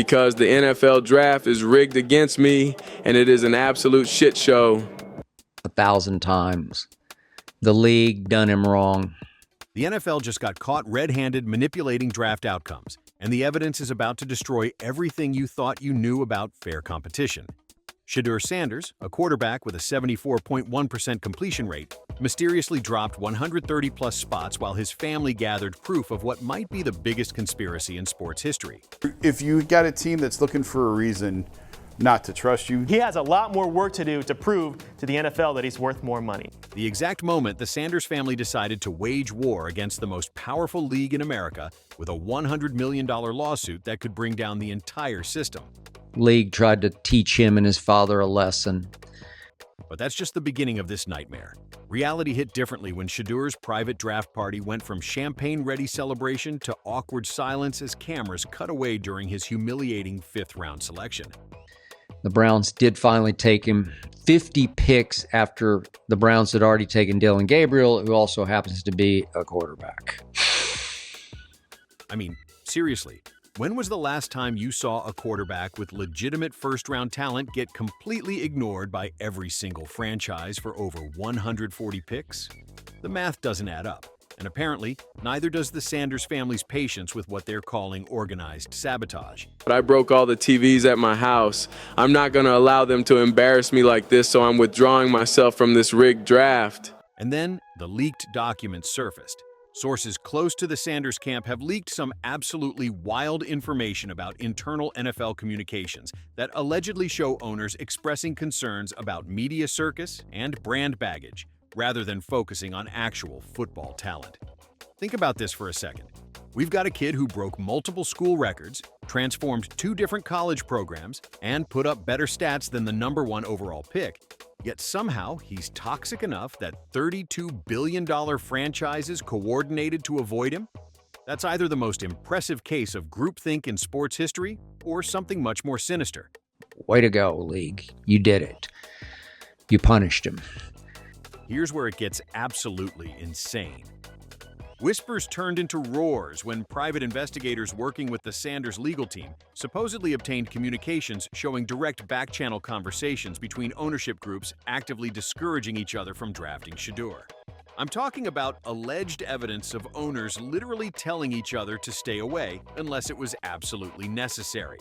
because the NFL draft is rigged against me and it is an absolute shit show. 1,000 times. The league done him wrong. The NFL just got caught red-handed manipulating draft outcomes, and the evidence is about to destroy everything you thought you knew about fair competition. Shedeur Sanders, a quarterback with a 74.1% completion rate, mysteriously dropped 130-plus spots while his family gathered proof of what might be the biggest conspiracy in sports history. If you got a team that's looking for a reason not to trust you, he has a lot more work to do to prove to the NFL that he's worth more money. The exact moment the Sanders family decided to wage war against the most powerful league in America with a $100 million lawsuit that could bring down the entire system. League tried to teach him and his father a lesson. But that's just the beginning of this nightmare. Reality hit differently when Shedeur's private draft party went from champagne-ready celebration to awkward silence as cameras cut away during his humiliating fifth-round selection. The Browns did finally take him 50 picks after the Browns had already taken Dylan Gabriel, who also happens to be a quarterback. I mean, seriously, when was the last time you saw a quarterback with legitimate first-round talent get completely ignored by every single franchise for over 140 picks? The math doesn't add up. And apparently, neither does the Sanders family's patience with what they're calling organized sabotage. But I broke all the TVs at my house. I'm not going to allow them to embarrass me like this, so I'm withdrawing myself from this rigged draft. And then the leaked documents surfaced. Sources close to the Sanders camp have leaked some absolutely wild information about internal NFL communications that allegedly show owners expressing concerns about media circus and brand baggage, rather than focusing on actual football talent. Think about this for a second. We've got a kid who broke multiple school records, transformed 2 different college programs, and put up better stats than the #1 overall pick. Yet somehow he's toxic enough that $32 billion franchises coordinated to avoid him? That's either the most impressive case of groupthink in sports history or something much more sinister. Way to go, league. You did it. You punished him. Here's where it gets absolutely insane. Whispers turned into roars when private investigators working with the Sanders legal team supposedly obtained communications showing direct back-channel conversations between ownership groups actively discouraging each other from drafting Shedeur. I'm talking about alleged evidence of owners literally telling each other to stay away unless it was absolutely necessary.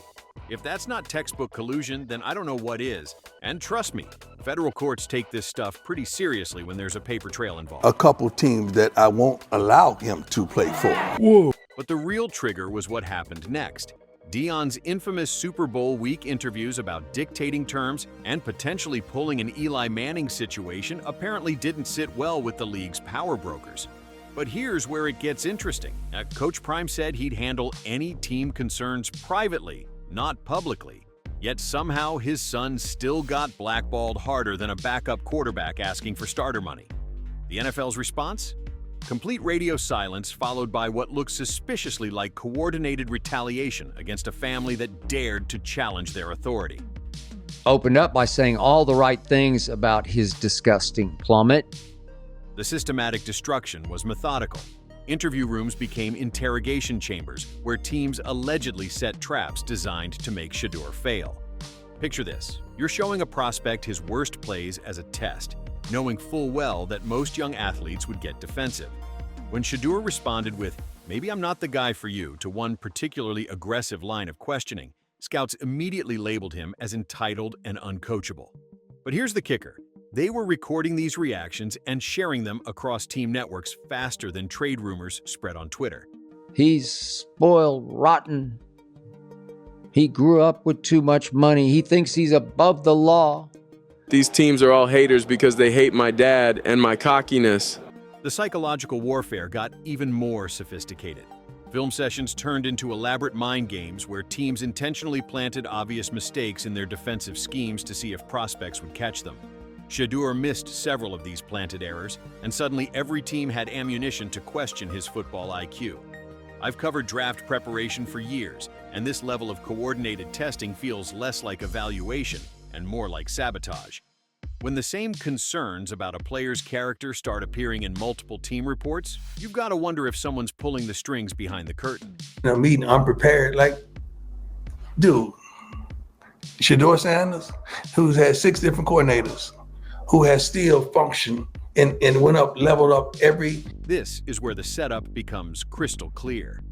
If that's not textbook collusion, then I don't know what is. And trust me, federal courts take this stuff pretty seriously when there's a paper trail involved. A couple teams that I won't allow him to play for. Whoa. But the real trigger was what happened next. Deion's infamous Super Bowl week interviews about dictating terms and potentially pulling an Eli Manning situation apparently didn't sit well with the league's power brokers. But here's where it gets interesting. Coach Prime said he'd handle any team concerns privately, not publicly. Yet somehow his son still got blackballed harder than a backup quarterback asking for starter money. The NFL's response? Complete radio silence followed by what looks suspiciously like coordinated retaliation against a family that dared to challenge their authority. Opened up by saying all the right things about his disgusting plummet. The systematic destruction was methodical. Interview rooms became interrogation chambers where teams allegedly set traps designed to make Shedeur fail. Picture this. You're showing a prospect his worst plays as a test, knowing full well that most young athletes would get defensive. When Shedeur responded with, "Maybe I'm not the guy for you," to one particularly aggressive line of questioning, scouts immediately labeled him as entitled and uncoachable. But here's the kicker. They were recording these reactions and sharing them across team networks faster than trade rumors spread on Twitter. He's spoiled rotten. He grew up with too much money. He thinks he's above the law. These teams are all haters because they hate my dad and my cockiness. The psychological warfare got even more sophisticated. Film sessions turned into elaborate mind games where teams intentionally planted obvious mistakes in their defensive schemes to see if prospects would catch them. Shedeur missed several of these planted errors, and suddenly every team had ammunition to question his football IQ. I've covered draft preparation for years, and this level of coordinated testing feels less like evaluation and more like sabotage. When the same concerns about a player's character start appearing in multiple team reports, you've got to wonder if someone's pulling the strings behind the curtain. In a meeting unprepared, like Dude, Shedeur Sanders, who's had 6 different coordinators, who has still functioned and went up, leveled up every. This is where the setup becomes crystal clear.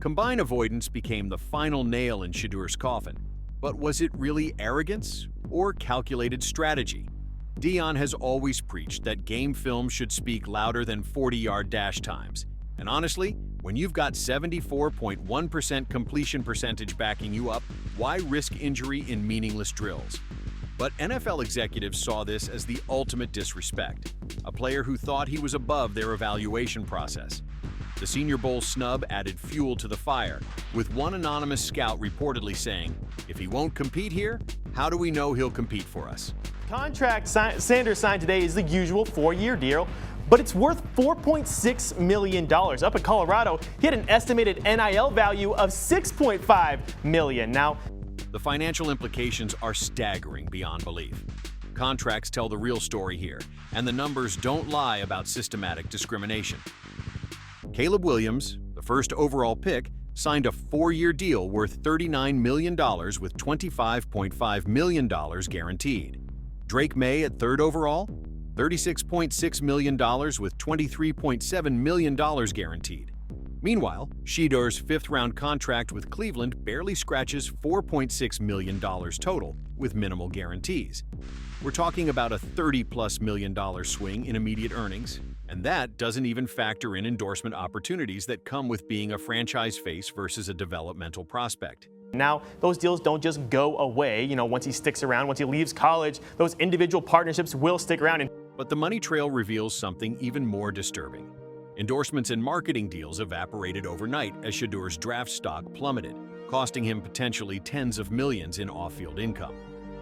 Combine avoidance became the final nail in Shedeur's coffin. But was it really arrogance or calculated strategy? Deion has always preached that game film should speak louder than 40-yard dash times. And honestly, when you've got 74.1% completion percentage backing you up, why risk injury in meaningless drills? But NFL executives saw this as the ultimate disrespect, a player who thought he was above their evaluation process. The Senior Bowl snub added fuel to the fire, with one anonymous scout reportedly saying, "If he won't compete here, how do we know he'll compete for us?" Contract Sanders signed today is the usual 4-year deal, but it's worth $4.6 million. Up in Colorado, he had an estimated NIL value of $6.5 million. Now, the financial implications are staggering beyond belief. Contracts tell the real story here, and the numbers don't lie about systematic discrimination. Caleb Williams, the first overall pick, signed a 4-year deal worth $39 million with $25.5 million guaranteed. Drake May at 3rd overall, $36.6 million with $23.7 million guaranteed. Meanwhile, Shedeur's 5th-round contract with Cleveland barely scratches $4.6 million total, with minimal guarantees. We're talking about a $30+ million swing in immediate earnings, and that doesn't even factor in endorsement opportunities that come with being a franchise face versus a developmental prospect. now those deals don't just go away. Once he sticks around, once he leaves college, those individual partnerships will stick around. But the money trail reveals something even more disturbing. Endorsements and marketing deals evaporated overnight as Shedeur's draft stock plummeted, costing him potentially tens of millions in off-field income.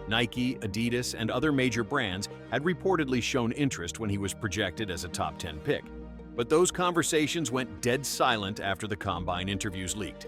Nike, Adidas, and other major brands had reportedly shown interest when he was projected as a top 10 pick. But those conversations went dead silent after the Combine interviews leaked.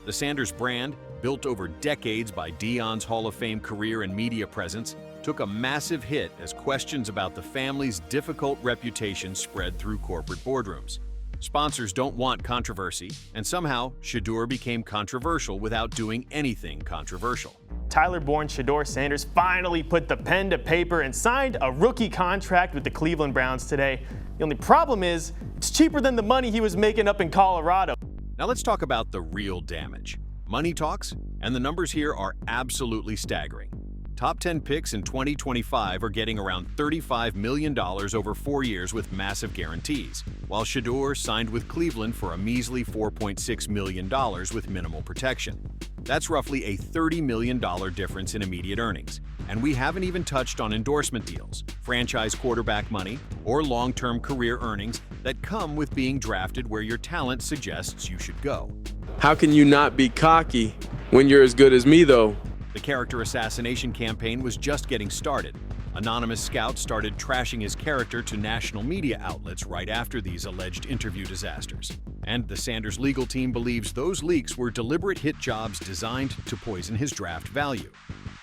The Sanders brand, built over decades by Deion's Hall of Fame career and media presence, took a massive hit as questions about the family's difficult reputation spread through corporate boardrooms. Sponsors don't want controversy, and somehow Shedeur became controversial without doing anything controversial. Tyler-born Shedeur Sanders finally put the pen to paper and signed a rookie contract with the Cleveland Browns today. The only problem is, it's cheaper than the money he was making up in Colorado. Now let's talk about the real damage. Money talks, and the numbers here are absolutely staggering. Top 10 picks in 2025 are getting around $35 million over 4 years with massive guarantees, while Shedeur signed with Cleveland for a measly $4.6 million with minimal protection. That's roughly a $30 million difference in immediate earnings. And we haven't even touched on endorsement deals, franchise quarterback money, or long-term career earnings that come with being drafted where your talent suggests you should go. How can you not be cocky when you're as good as me, though? The character assassination campaign was just getting started. Anonymous scouts started trashing his character to national media outlets right after these alleged interview disasters. And the Sanders legal team believes those leaks were deliberate hit jobs designed to poison his draft value.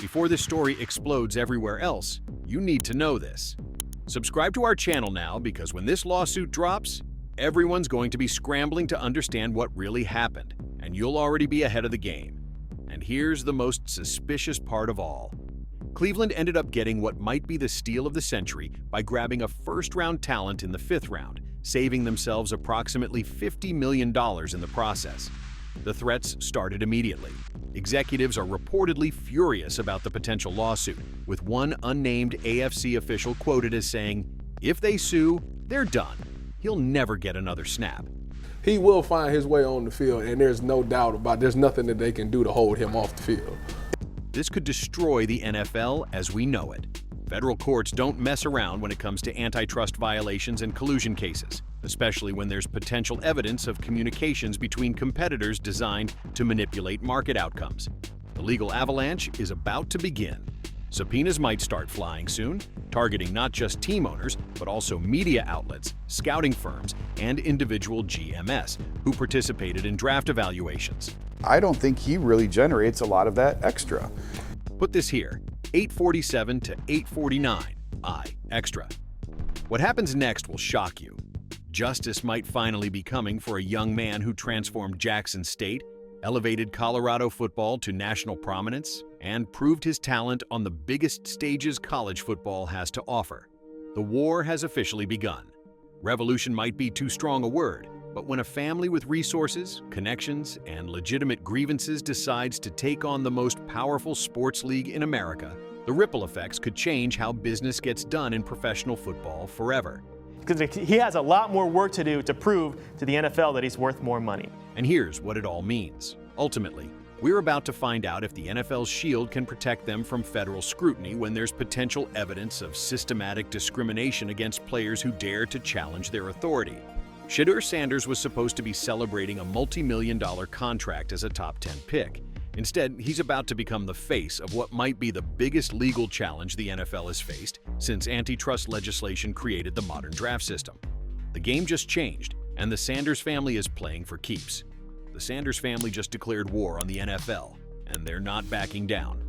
Before this story explodes everywhere else, you need to know this. Subscribe to our channel now, because when this lawsuit drops, everyone's going to be scrambling to understand what really happened, and you'll already be ahead of the game. And here's the most suspicious part of all. Cleveland ended up getting what might be the steal of the century by grabbing a first-round talent in the 5th round, saving themselves approximately $50 million in the process. The threats started immediately. Executives are reportedly furious about the potential lawsuit, with one unnamed AFC official quoted as saying, "If they sue, they're done. He'll never get another snap." He will find his way on the field, and there's no doubt about it. There's nothing that they can do to hold him off the field. This could destroy the NFL as we know it. Federal courts don't mess around when it comes to antitrust violations and collusion cases, especially when there's potential evidence of communications between competitors designed to manipulate market outcomes. The legal avalanche is about to begin. Subpoenas might start flying soon, targeting not just team owners, but also media outlets, scouting firms, and individual GMs who participated in draft evaluations. I don't think he really generates a lot of that extra. Put this here, 847 to 849, extra. What happens next will shock you. Justice might finally be coming for a young man who transformed Jackson State, elevated Colorado football to national prominence, and proved his talent on the biggest stages college football has to offer. The war has officially begun. Revolution might be too strong a word, but when a family with resources, connections, and legitimate grievances decides to take on the most powerful sports league in America, the ripple effects could change how business gets done in professional football forever. Because he has a lot more work to do to prove to the NFL that he's worth more money. And here's what it all means. Ultimately, we're about to find out if the NFL's shield can protect them from federal scrutiny when there's potential evidence of systematic discrimination against players who dare to challenge their authority. Shedeur Sanders was supposed to be celebrating a multi-million-dollar contract as a top 10 pick. Instead, he's about to become the face of what might be the biggest legal challenge the NFL has faced since antitrust legislation created the modern draft system. The game just changed, and the Sanders family is playing for keeps. The Sanders family just declared war on the NFL, and they're not backing down.